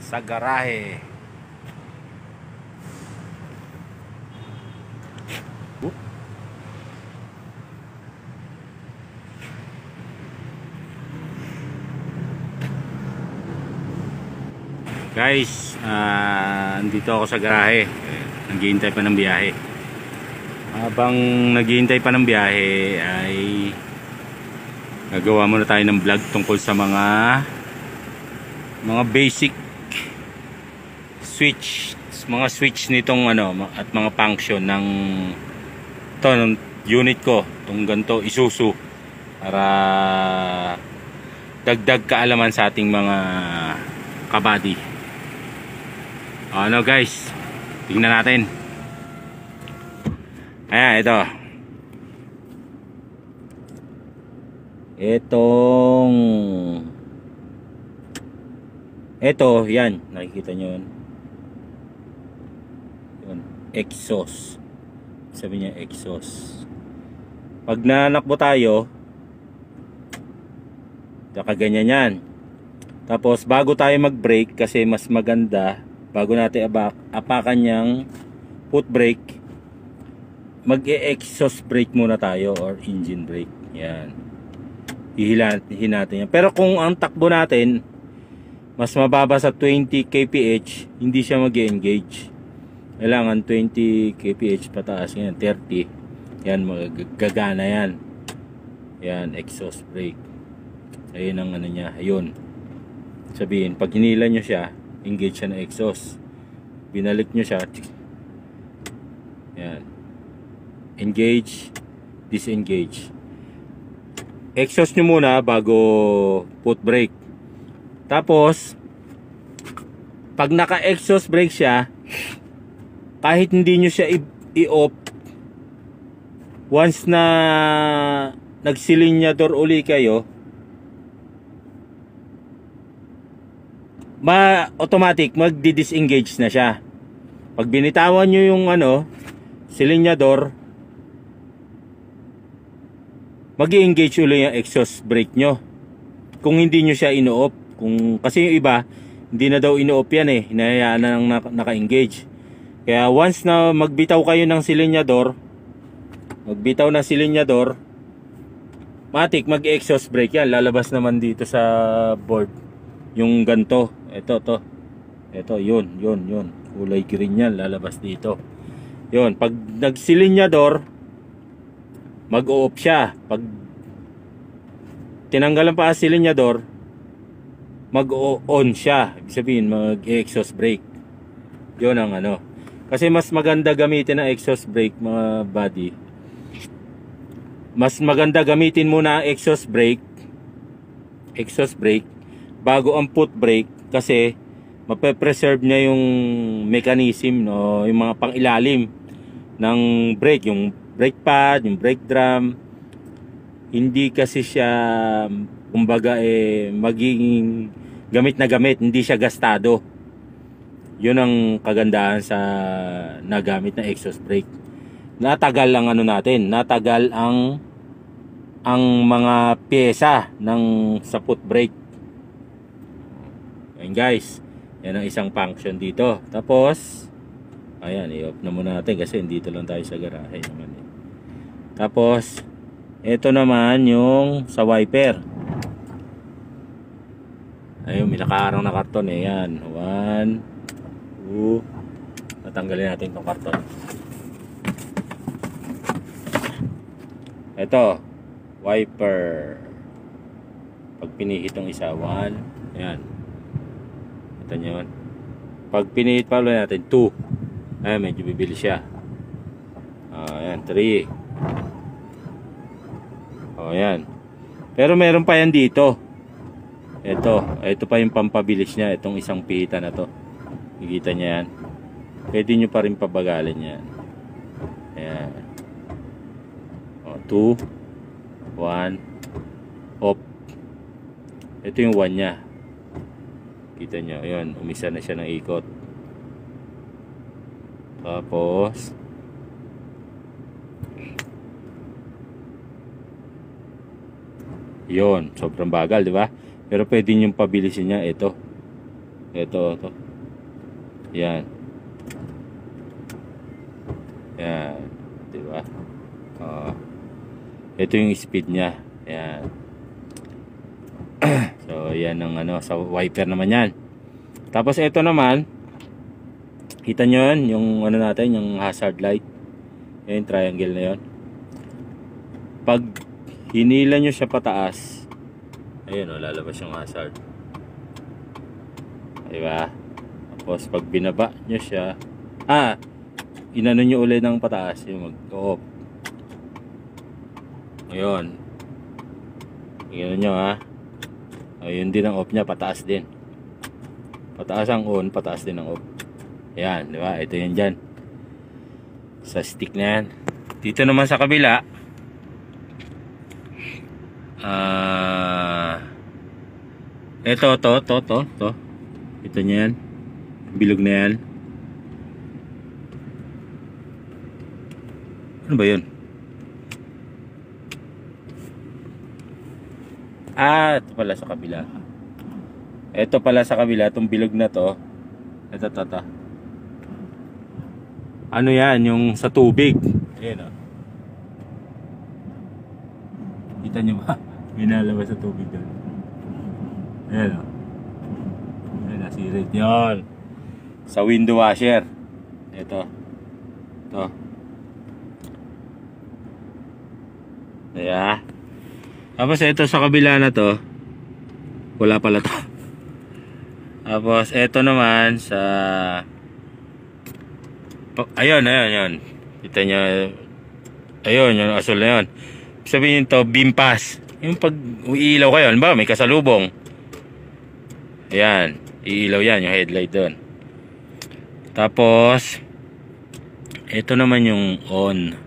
sa garahe. Guys, andito ako sa garahe. Naghihintay pa ng biyahe. Habang naghihintay pa ng biyahe ay nagawa muna tayo ng vlog tungkol sa mga basic switch nitong at mga function ng unit ko, itong ganito Isuzu, para dagdag kaalaman sa ating mga kabady. Ano guys, tingnan natin. Ayan, ito yan, nakikita nyo yun, exhaust. Sabi niya exhaust. Pag nanakbo tayo, nakaganyan yan. Tapos bago tayo mag-brake, kasi mas maganda bago natin apakan yung foot brake, mag-exhaust brake muna tayo or engine brake. Yan, hihilahin natin yan. Pero kung ang takbo natin mas mababa sa 20 kph, hindi siya mag-engage. Kailangan 20 kph pataas. Yan, 30. Yan, magagana yan. Yan, exhaust brake. Ayun ang niya. Ayun. Sabihin, pag hinila nyo siya, engage siya na exhaust. Binalik nyo siya, yan, engage, disengage. Exhaust nyo muna bago foot brake. Tapos pag naka-exhaust brake siya, kahit hindi nyo siya i-off, once na nagsilinyador uli kayo, automatic magdi-disengage na siya. Pag binitawan nyo yung silinyador, mag-i-engage uli yung exhaust brake nyo. Kung hindi nyo siya ino-off. Kasi yung iba, hindi na daw ino-off yan eh. Hinahayaan na nang naka-engage. Kaya once na magbitaw kayo ng silinyador, matik mag-exhaust brake yan. Lalabas naman dito sa board yung ganto. Ito, yun. Kulay green yan, lalabas dito. Yun, pag nagsilinyador, mag-o-off siya. Pag tinanggalan pa ang silinyador, mag-on siya. Ibig sabihin, mag-exhaust brake. Yun ang Kasi mas maganda gamitin ang exhaust brake, mga buddy. Mas maganda gamitin muna ang exhaust brake bago ang foot brake, kasi mape-preserve niya yung mechanism, yung mga pang-ilalim ng brake, yung brake pad, yung brake drum. Hindi kasi siya, kumbaga magiging gamit na gamit, hindi siya gastado. Yun ang kagandahan sa nagamit na exhaust brake. Natagal ang natagal ang mga pyesa sa foot brake. Ayan guys, yan ang isang function dito. Tapos ayan, i-off na muna natin kasi dito lang tayo sa garahe naman eh. Tapos ito naman yung sa wiper. Ayun, may nakaharang na karton eh. Yan, 1, 2. Natanggalin natin itong karton. Ito, wiper. Pag pinihit ng isa, 1. Ayan, ito nyo. Pag pinihit pa ulit natin, 2. Ayan, medyo bibili siya. Ayan, 3. Ayan. Pero meron pa yan dito. Ito pa yung pampabilis niya. Itong isang pihitan na to. Nakikita niya yan. Pwede nyo pa rin pabagalin yan. Ayan. 2, 1, off. Ito yung 1 nya. Kita nyo, yun, umisa na siya ng ikot. Tapos yun, sobrang bagal, di ba? Pero pwede nyo pabilisin niya ito. Ito. Yan. Yan. Diba? Ito yung speed niya. Yan. So, yan ang ano, sa wiper naman yan. Tapos ito naman, kita nyo yun, yung ano natin, yung hazard light. Yung triangle na yun. Pag hinila nyo siya pataas, ayun o, lalabas yung hazard. Diba? Tapos pag binaba nyo siya, inano nyo ulit ng pataas, yung mag-off. Ayun. Tingnan nyo ha. Ayun din ang off nya, pataas din. Pataas ang on, pataas din ang off. Ayan, di ba? Ito yan dyan. Sa stick na yan. Dito naman sa kabila, to. Ito nyo yan. Bilog na yan. Ano ba yun? Ito pala sa kabila. Ito pala sa kabila, itong bilog na to. Ito. Ano yan? Yung sa tubig. Ayan o. Kita nyo ba? Minalabas sa tubig doon. Ayan o. Ayan, nasirit yun. Sa window washer. Ito. Ayan. Tapos ito sa kabila na to, wala pala to. Tapos ito naman sa ayun. Kita nyo, ayun, yung asul na yun. Sabihin to, beam pass. Yung pag uiilaw kayo, ba may kasalubong. Ayan, iilaw yan, yung headlight doon. Tapos ito naman yung on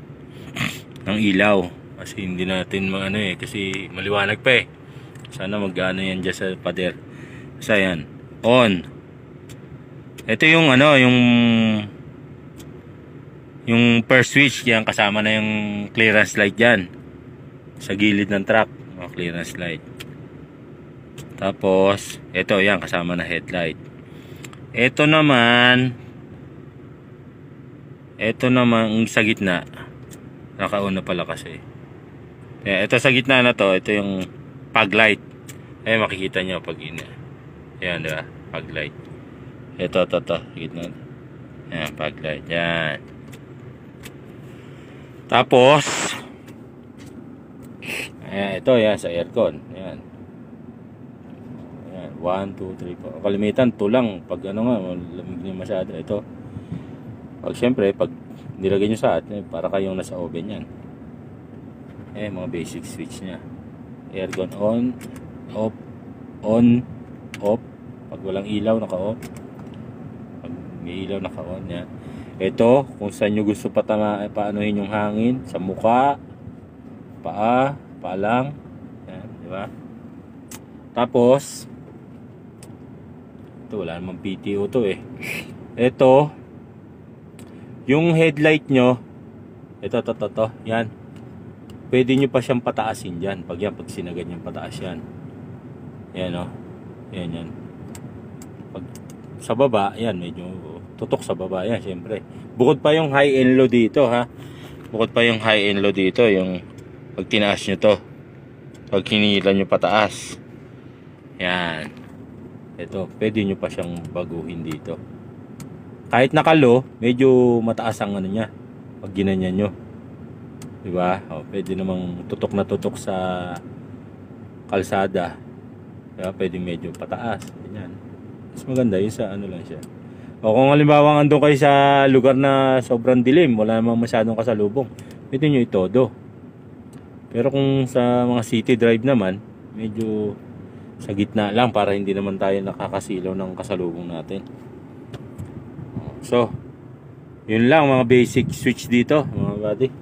ng ilaw. Kasi hindi natin kasi maliwanag pa eh. Sana mag-ano yan dyan sa pader. Kasi yan, on. Ito yung yung first switch, yan kasama na yung clearance light dyan. Sa gilid ng truck, clearance light. Tapos, ito yan kasama na headlight. Ito naman sa gitna. Naka-on na pala kasi. Ito sa gitna na to, ito yung fog light. Makikita nyo pag ayan, diba? Fog light. Ito, gitna. Ayan, fog light. Yan. Tapos, ayan, ito yan sa aircon. Ayan. Ayan, 1, 2, 3, 4. Kalimitan, 2 lang. Pag malamig nyo masyado. Ito. Siyempre, pag nilagay nyo sa para kayong nasa oven yan. Mga basic switch nya. Aircon on, off, on, off. Pag walang ilaw, naka-off. Pag may ilaw, naka-on yan. Ito, kung saan nyo gusto paanohin yung hangin. Sa mukha, paa lang. Yan, di ba? Tapos, ito, wala namang PTO to eh. Ito, yung headlight nyo, ito, yan. Pwede nyo pa siyang pataasin dyan. Pag sinagad nyo pataas yan. Yan o. Yan. Pag sa baba, yan. Medyo tutok sa baba. Yan, syempre. Bukod pa yung high and low dito, ha. Bukod pa yung high and low dito. Yung pag tinaas nyo to. Pag hinila nyo pataas. Yan. Ito, pwede nyo pa siyang baguhin dito. Kahit naka-low, medyo mataas ang nya. Pag ginanyan nyo. Diba? Pwede namang tutok na tutok sa kalsada. Diba? Pwede medyo pataas. Ganyan. Mas maganda yun sa lang siya. Kung halimbawa andun kayo sa lugar na sobrang dilim, wala namang masyadong kasalubong, pwede nyo itodo. Pero kung sa mga city drive naman, medyo sa gitna lang para hindi naman tayo nakakasilaw ng kasalubong natin. So, yun lang mga basic switch dito, mga buddy.